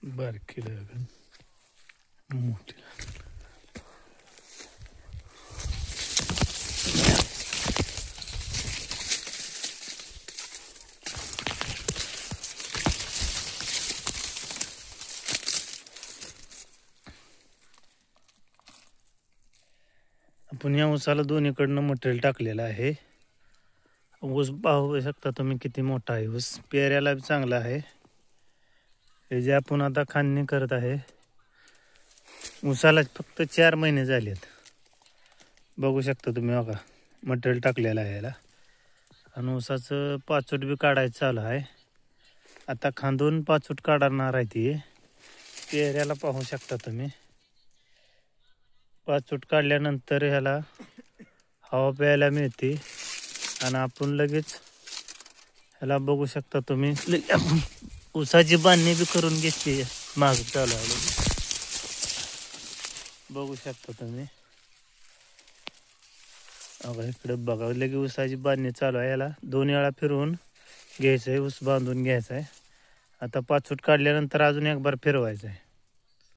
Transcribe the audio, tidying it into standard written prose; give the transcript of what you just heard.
बारकी लागन मोठी आपण या ऊसाला दोन्हीकडनं मटेरियल टाकलेलं आहे. ऊस पाहू शकता तुम्ही किती मोठा आहे. ऊस पेऱ्याला बी चांगला आहे. हे जे आपण आता खांदणी करत आहे, ऊसाला फक्त 4 महिने झालेत. बघू शकता तुम्ही बघा मटेरियल टाकलेलं आहे याला. आणि ऊसाचं पाचोट बी काढायचं चालू आहे. आता खांदून पाचोट काढणार आहे ती. पेऱ्याला पाहू शकता तुम्ही. पाचोट काढल्यानंतर ह्याला हवा प्यायला मिळते आणि आपण लगेच ह्याला बघू शकता तुम्ही आपण ऊसाची बांधणी बी करून घेतली. माग चालू आहे बघू शकता तुम्ही. इकडे बघा लगे ऊसाची बांधणी चालू आहे. याला 2 वेळा फिरवून घ्यायचं आहे. ऊस बांधून घ्यायचा आहे. आता पाचोट काढल्यानंतर अजून एक बार फिरवायचं आहे.